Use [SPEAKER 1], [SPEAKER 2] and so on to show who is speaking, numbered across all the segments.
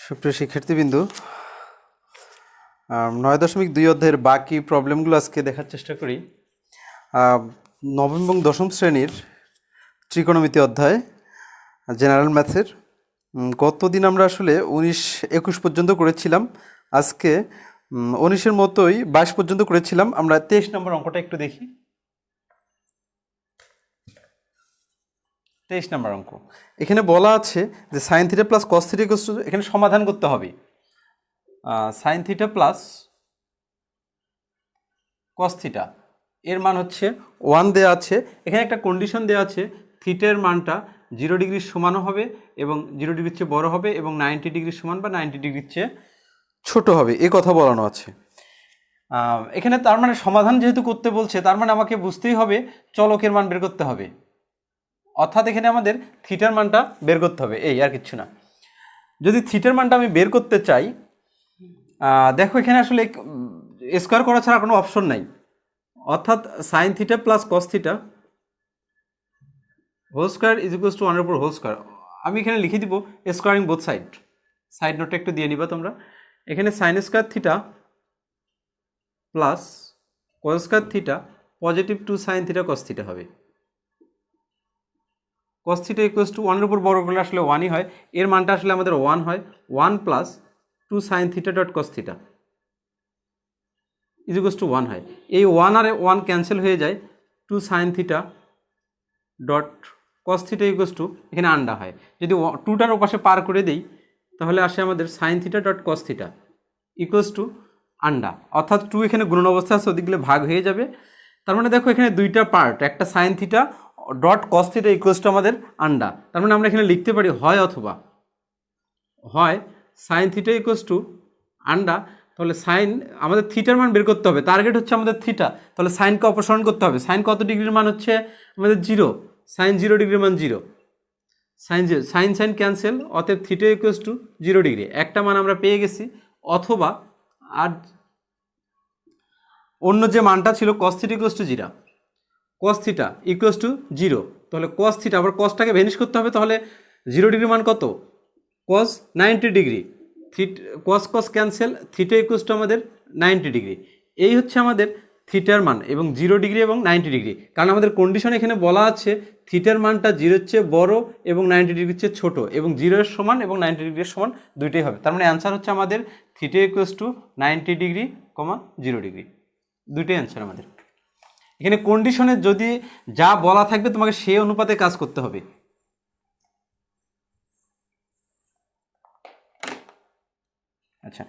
[SPEAKER 1] সুপ্রিয় শিক্ষার্থীবৃন্দ, 9.2 অধ্যায়ের বাকি প্রবলেমগুলো আজকে দেখার চেষ্টা করি। নবম এবং দশম শ্রেণীর ত্রিকোণমিতি অধ্যায়, জেনারেল ম্যাথের গতদিন আমরা আসলে 19-21 পর্যন্ত করেছিলাম। আজকে 19-এর মতোই 22 পর্যন্ত করেছিলাম। আমরা 23 নম্বর অঙ্কটা একটু দেখি। 23 নম্বর অঙ্ক, এখানে বলা আছে যে sign theta plus cos theta equal to, এখানে সমাধান করতে হবে sign theta plus cos theta, এর মান হচ্ছে 1 দেওয়া আছে। এখানে একটা কন্ডিশন দেওয়া আছে, থিটার মানটা 0 ডিগ্রির সমানও হবে এবং 0 ডিগ্রির চেয়ে বড় হবে এবং 90 ডিগ্রির সমান বা 90 ডিগ্রির চেয়ে ছোট হবে, এ কথা বলানো আছে। এখানে তার মানে সমাধান যেহেতু করতে বলছে, তার মানে আমাকে বুঝতেই হবে চলকের মান বের করতে হবে, অর্থাৎ এখানে আমাদের থিটার মানটা বের করতে হবে, এই আর কিচ্ছু না। যদি থিটার মানটা আমি বের করতে চাই, দেখো এখানে আসলে স্কোয়ার করা ছাড়া কোনো অপশন নাই, অর্থাৎ sine theta plus cos theta whole square is equals to 1/4 whole square. আমি এখানে লিখে দিব স্কোয়ারিং বোথ সাইড নোটটা একটু দিয়ে নিবা তোমরা। এখানে sine square theta plus cos square theta positive 2 sine theta cos theta হবে। কস থিটা ইকুয়ালস টু 1/4 বড় করলে আসলে 1ই হয়, এর মানটা আসলে আমাদের 1 হয়। 1 plus 2 sine theta dot cos theta is equals two 1 হয়। এই 1 আর 1 ক্যান্সেল হয়ে যায়, 2 sine theta dot cos theta equals to, এখানে আন্ডা হয়। যদি 2টার ওপাশে পার করে দিই তাহলে আসে আমাদের sine theta dot cos theta equals to আন্ডা, অর্থাৎ 2 এখানে গুণন অবস্থা আছে, ওদিকগুলো ভাগ হয়ে যাবে। তার মানে দেখো এখানে দুইটা পার্ট, একটা sine theta dot cos theta equals to আমাদের আন্ডা। তার মানে আমরা এখানে লিখতে পারি হয় অথবা, হয় সাইন থিটা ইকুয়ালস টু আন্ডা। তাহলে সাইন, আমাদের থিটার মান বের করতে হবে, টার্গেট হচ্ছে আমাদের থিটা, তাহলে সাইনকে অপসারণ করতে হবে। সাইন কত ডিগ্রির মান হচ্ছে আমাদের 0, সাইন 0 ডিগ্রির মান 0, সাইন 0, সাইন সাইন ক্যান্সেল, অতএব থিটা ইকুয়ালস টু 0 ডিগ্রি, একটা মান আমরা পেয়ে গেছি। অথবা আর অন্য যে মানটা ছিল cos theta equals to 0, cos theta equals to 0, তাহলে কস থিটা, আবার কসটাকে ভ্যানিশ করতে হবে, তাহলে 0 ডিগ্রির মান কত, কস 90 degree, cos cos cancel, theta equals to আমাদের 90 ডিগ্রি। এই হচ্ছে আমাদের থিটার মান, এবং 0 ডিগ্রি এবং 90 ডিগ্রি, কারণ আমাদের কন্ডিশন এখানে বলা আছে থিটার মানটা 0-এর চেয়ে বড় এবং 90 ডিগ্রির চেয়ে ছোট, এবং 0-এর সমান এবং 90 ডিগ্রির সমান দুইটাই হবে। তার মানে অ্যান্সার হচ্ছে আমাদের theta equals to 90 degree, 0 degree, দুইটাই অ্যান্সার আমাদের। এখানে কন্ডিশনে যদি যা বলা থাকবে তোমাকে সেই অনুপাতে কাজ করতে হবে। আচ্ছা,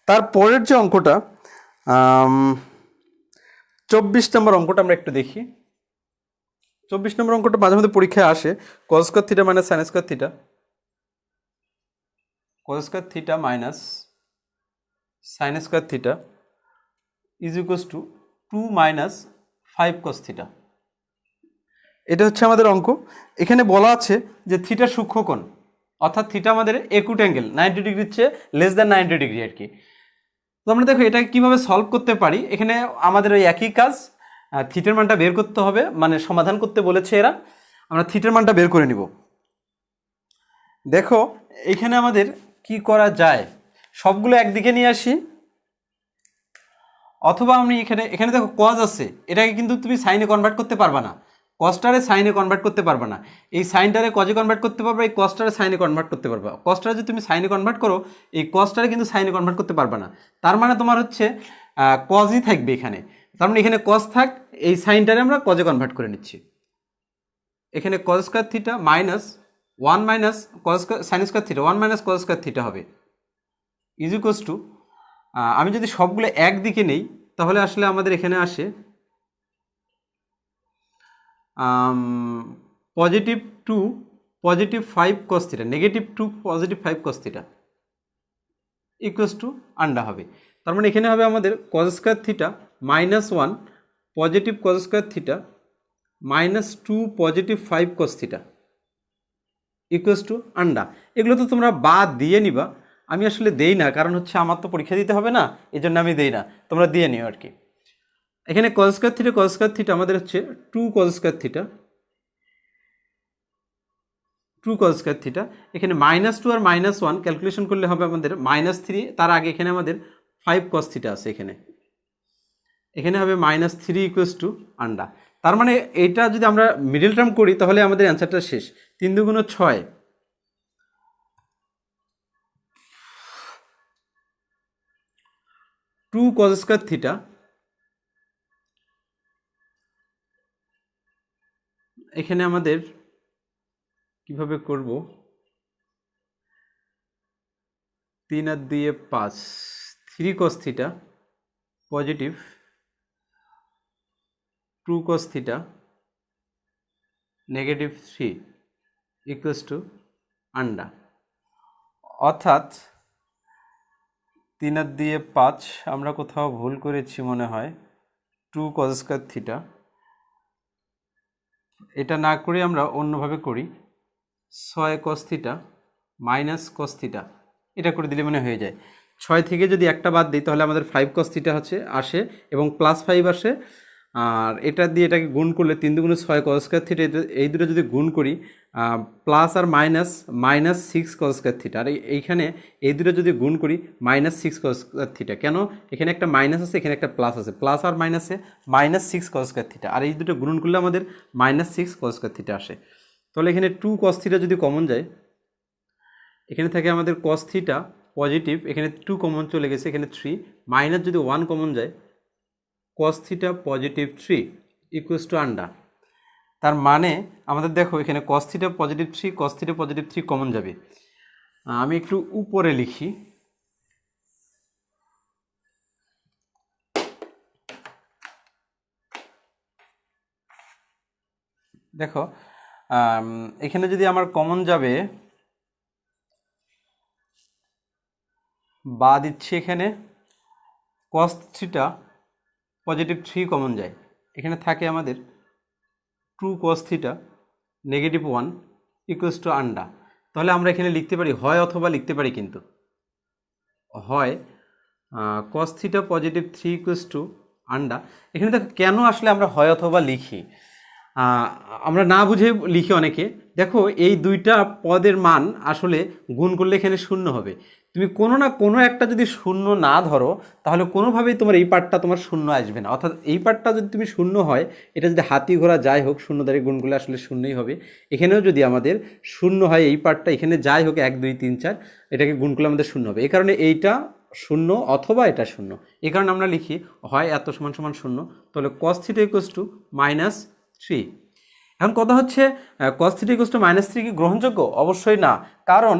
[SPEAKER 1] তারপরের যে অঙ্কটা 24 নম্বর অঙ্কটা আমরা একটু দেখি। 24 নম্বর অঙ্কটা মাঝে মধ্যে পরীক্ষায় আসে, কস square theta minus sine square theta, cos square theta minus sine square theta is equals two 2 minus 5 cos theta. এটা হচ্ছে আমাদের অঙ্ক। এখানে বলা আছে যে থিটা সূক্ষ্মকোণ, অর্থাৎ থিটা আমাদের একুট অ্যাঙ্গেল, 90 ডিগ্রির চেয়ে লেস দ্যান 90 ডিগ্রি আর কি। তো আমরা দেখো এটা কীভাবে সলভ করতে পারি। এখানে আমাদের ওই একই কাজ, থিটার মানটা বের করতে হবে, মানে সমাধান করতে বলেছে এরা, আমরা থিটার মানটা বের করে নিব। দেখো এখানে আমাদের কি করা যায়, সবগুলো একদিকে নিয়ে আসি, অথবা আমি এখানে দেখো কজ আছে, এটাকে কিন্তু তুমি সাইনে কনভার্ট করতে পারবা না, কস্টারে সাইনে কনভার্ট করতে পারবা না। এই সাইনটারে কজে কনভার্ট করতে পারবা, এই কস্টারে সাইনে কনভার্ট করতে পারবা। কস্টারে যদি তুমি সাইনে কনভার্ট করো, এই কস্টারে কিন্তু সাইনে কনভার্ট করতে পারবা না। তার মানে তোমার হচ্ছে কজই থাকবে এখানে। তার মানে এখানে কজ থাক, এই সাইনটারে আমরা কজে কনভার্ট করে নিচ্ছি। এখানে cause square theta minus 1 minus cause sine square theta, 1 minus cause square theta হবে ইজ ইকুয়ালস টু, আমি যদি সবগুলো একদিকে নেই তাহলে আসলে আমাদের এখানে আসে positive 2 positive 5 cos theta, negative 2 positive 5 cos theta equals to আন্ডা হবে। তার মানে এখানে হবে আমাদের cause square theta minus 1 positive cause square theta minus 2 positive 5 cos theta equals to আন্ডা। এগুলো তো তোমরা বাদ দিয়ে নিবা, আমি আসলে দেই না, কারণ হচ্ছে আমার তো পরীক্ষা দিতে হবে না, এই জন্য আমি দেই না, তোমরা দিয়ে নিও আর কি। এখানে কজ স্কয়ার থিটা আমাদের হচ্ছে 2 cos square theta two cos square theta. এখানে -2 আর -1 ক্যালকুলেশন করলে হবে আমাদের -3, তার আগে এখানে আমাদের 5 কজ থিটা আছে, এখানে হবে -3 ইকুয়ালস টু আন্ডা। তার মানে এটা যদি আমরা মিডল টার্ম করি তাহলে আমাদের অ্যান্সারটা শেষ। 3 দুগুণ 6, 2 কজ স্কোয়ার থিটা, এখানে আমাদের কিভাবে করব, 3 আর 2 5, 3 cause theta positive 2 cause theta negative 3 equals to আন্ডা। অর্থাৎ 3 আর 2 5, আমরা কোথাও ভুল করেছি মনে হয়, 2 কজ স্কোয়ার থিটা, এটা না করে আমরা অন্যভাবে করি, 6 cause theta minus cause theta, এটা করে দিলে মনে হয়ে যায়। 6 থেকে যদি একটা বাদ দিই তাহলে আমাদের 5 কজ থিটা আসে এবং +5 আসে। আর এটা দিয়ে এটাকে গুণ করলে 3 দুগুণে 6 কজ স্কোয়ার থিটা, এই দুটো যদি গুণ করি প্লাস আর -6 কজ স্কোয়ার থিটা। আর এইখানে এই দুটো যদি গুণ করি -6 কজ স্কোয়ার থিটা। কেন? এখানে একটা মাইনাস আছে, এখানে একটা প্লাস আছে, প্লাস আর মাইনাসে -6 কজ স্কোয়ার থিটা, আর এই দুটো গুণ করলে আমাদের -6 কজ স্কোয়ার থিটা আসে। তাহলে এখানে 2 কজ থিটা যদি কমন যায়, এখানে থাকে আমাদের কস থিটা পজিটিভ, এখানে 2 কমন চলে গেছে, এখানে 3, মাইনাস যদি 1 কমন যায়, cos theta positive 3 equals to আন্ডা। তার মানে আমাদের দেখো এখানে cos theta positive 3, cos theta positive 3 common যাবে। আমি একটু উপরে লিখি, দেখো এখানে যদি আমার কমন যাবে, বা দিচ্ছি এখানে কস থিটা পজিটিভ 3 কমন যায়, এখানে থাকে আমাদের 2 cos theta negative 1 equals to আন্ডা। তাহলে আমরা এখানে লিখতে পারি হয় অথবা লিখতে পারি, কিন্তু হয় cos theta positive 3 equals to আন্ডা। এখানে দেখো কেন আসলে আমরা হয় অথবা লিখি, আমরা না বুঝে লিখি অনেকে। দেখো এই দুইটা পদের মান আসলে গুণ করলে এখানে শূন্য হবে। তুমি কোনো না কোনো একটা যদি শূন্য না ধরো তাহলে কোনোভাবেই তোমার এই পার্টটা তোমার শূন্য আসবে না। অর্থাৎ এই পার্টটা যদি তুমি শূন্য হয়, এটা যদি হাতি ঘোড়া যাই হোক, শূন্য দ্বারা গুণ করলে আসলে শূন্যই হবে। এখানেও যদি আমাদের শূন্য হয় এই পার্টটা, এখানে যাই হোক 1 2 3 4, এটাকে গুণ করলে আমাদের শূন্য হবে। এই কারণে এইটা শূন্য অথবা এটা শূন্য, এই কারণে আমরা লিখি হয় এত সমান সমান শূন্য। তাহলে cos থিটা ইকুয়ালস টু -3। এখন কথা হচ্ছে cos থিটা ইকুয়ালস টু -3 কি গ্রহণযোগ্য? অবশ্যই না, কারণ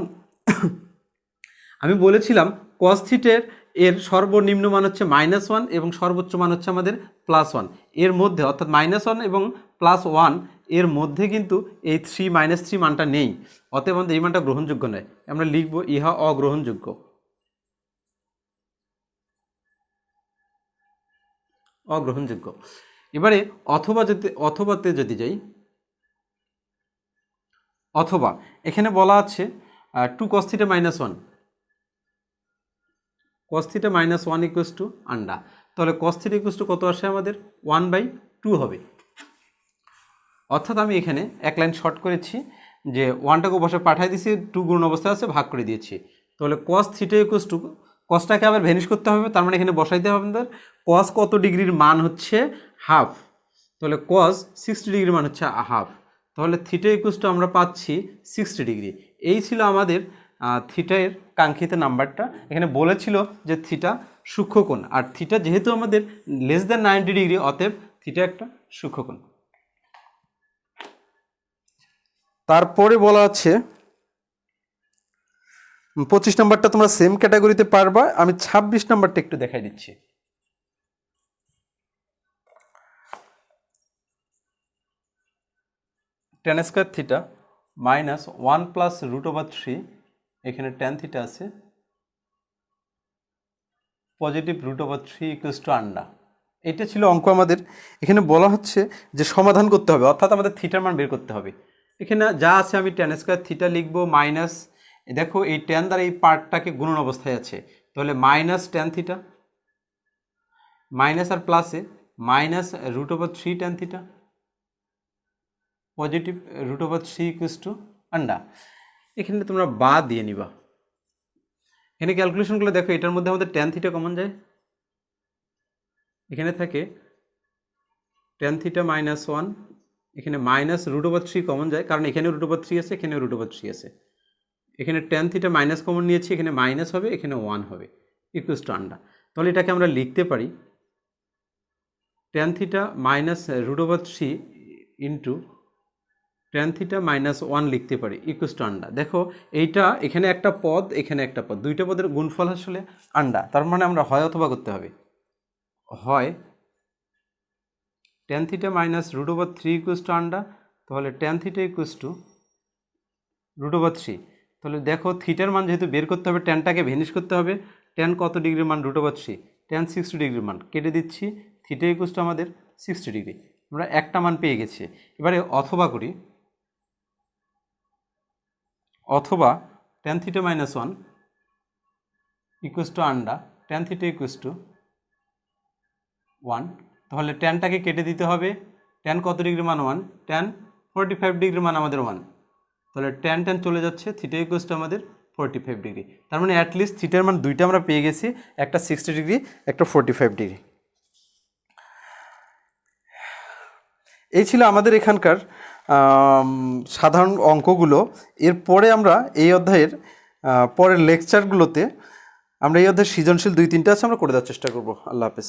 [SPEAKER 1] আমি বলেছিলাম cos থিটার এর সর্বনিম্ন মান হচ্ছে -1 এবং সর্বোচ্চ মান হচ্ছে আমাদের +1। এর মধ্যে অর্থাৎ -1 এবং +1 এর মধ্যে কিন্তু এই -3 মানটা নেই, অতএব আমাদের এই মানটা গ্রহণযোগ্য নয়। আমরা লিখব ইহা অগ্রহণযোগ্য। অগ্রহণযোগ্য। এবারে অথবাতে যদি যাই, অথবা এখানে বলা আছে 2 cos theta -1, cos theta -1 equals to আন্ডা। তাহলে cos থিটা ইকুয়ালস টু কত আসে আমাদের? 1/2 হবে। অর্থাৎ আমি এখানে এক লাইন শর্ট করেছি, যে 1টাকে বসে পাঠিয়ে দিয়েছি, 2 গুণ অবস্থায় আছে, ভাগ করে দিয়েছি। তাহলে cos থিটা ইকুয়ালস টু, কসটাকে আবার ভ্যানিশ করতে হবে, তার মানে এখানে বসাইতে হবে আমাদের cos কত ডিগ্রির মান হচ্ছে হাফ। তাহলে cos 60 ডিগ্রির মান হচ্ছে হাফ। তাহলে থিটা ইকুয়ালস টু আমরা পাচ্ছি 60 ডিগ্রি। এই ছিল আমাদের থিটার কাঙ্ক্ষিত নাম্বারটা। এখানে বলেছিল যে থিটা সূক্ষ্মকোণ, আর থিটা যেহেতু আমাদের লেস দ্যান 90 ডিগ্রি, অতএব থিটা একটা সূক্ষ্মকোণ। তারপরে বলা আছে 25 নম্বরটা তোমরা সেম ক্যাটাগরিতে পারবা। আমি 26 নম্বরটা একটু দেখাই দিচ্ছি। tan স্কয়ার থিটা -1 + √3, এখানে tan থিটা আছে পজিটিভ √3 ইকুয়ালস টু আন্ডা। এটা ছিল অঙ্ক আমাদের। এখানে বলা হচ্ছে যে সমাধান করতে হবে, অর্থাৎ আমাদের থিটার মান বের করতে হবে। এখানে যা আছে আমি tan স্কয়ার থিটা লিখবো মাইনাস, দেখো এই tan দ্বারা এই পার্টটাকে গুণন অবস্থায় আছে, তাহলে -tan থিটা মাইনাস আর প্লাসে -√3 tan theta positive √3 equals to আন্ডা। এখানে তোমরা বা দিয়ে নিবা। এখানে ক্যালকুলেশন করলে দেখো এটার মধ্যে আমাদের ট্যান থিটা কমন যায়, এখানে থাকে ট্যান থিটা -1, এখানে -√3 কমন যায়, কারণ এখানে √3 আছে, এখানে √3 আছে। এখানে ট্যান থিটা মাইনাস কমন নিয়েছি, এখানে মাইনাস হবে, এখানে 1 হবে, ইকুয়ালস টু আন্ডা। তাহলে এটাকে আমরা লিখতে পারি tan theta -√3 into tan theta -1 লিখতে পারি, ইকুয়ালস টু আন্ডা। দেখো এইটা এখানে একটা পদ, এখানে একটা পদ, দুইটা পদের গুণফল আসলে আন্ডা। তার মানে আমরা হয় অথবা করতে হবে, হয় ট্যান থিটা -√3 ইকুয়ালস টু আন্ডা, তাহলে ট্যান থিটা ইকুয়ালস টু √3। তাহলে দেখো থিটার মান যেহেতু বের করতে হবে, ট্যানটাকে ভেনিশ করতে হবে। ট্যান কত ডিগ্রির মান? √3। ট্যান 60 ডিগ্রির মান কেটে দিচ্ছি, থিটা ইকুয়ালস টু আমাদের 60 ডিগ্রি। আমরা একটা মান পেয়ে গেছি। এবারে অথবা করি, অথবা ট্যান থিটা -1 ইকুয়ালস টু আন্ডা ট্যান থিটা ইকুয়ালস টু 1। তাহলে ট্যানটাকে কেটে দিতে হবে। ট্যান কত ডিগ্রির মান? 1। ট্যান 45 ডিগ্রির মান আমাদের 1। তাহলে ট্যান ট্যান চলে যাচ্ছে, থিটা ইকুয়ালস টু আমাদের 45 ডিগ্রি। তার মানে অ্যাটলিস্ট থিটার মান দুইটা আমরা পেয়ে গেছি, একটা 60 ডিগ্রি, একটা 45 ডিগ্রি। এই ছিল আমাদের এখানকার সাধারণ অঙ্কগুলো। এরপরে আমরা এই অধ্যায়ের পরের লেকচারগুলোতে আমরা এই অধ্যায়ের সৃজনশীল 2-3টা আছে, আমরা করে দেওয়ার চেষ্টা করব। আল্লাহ হাফেজ।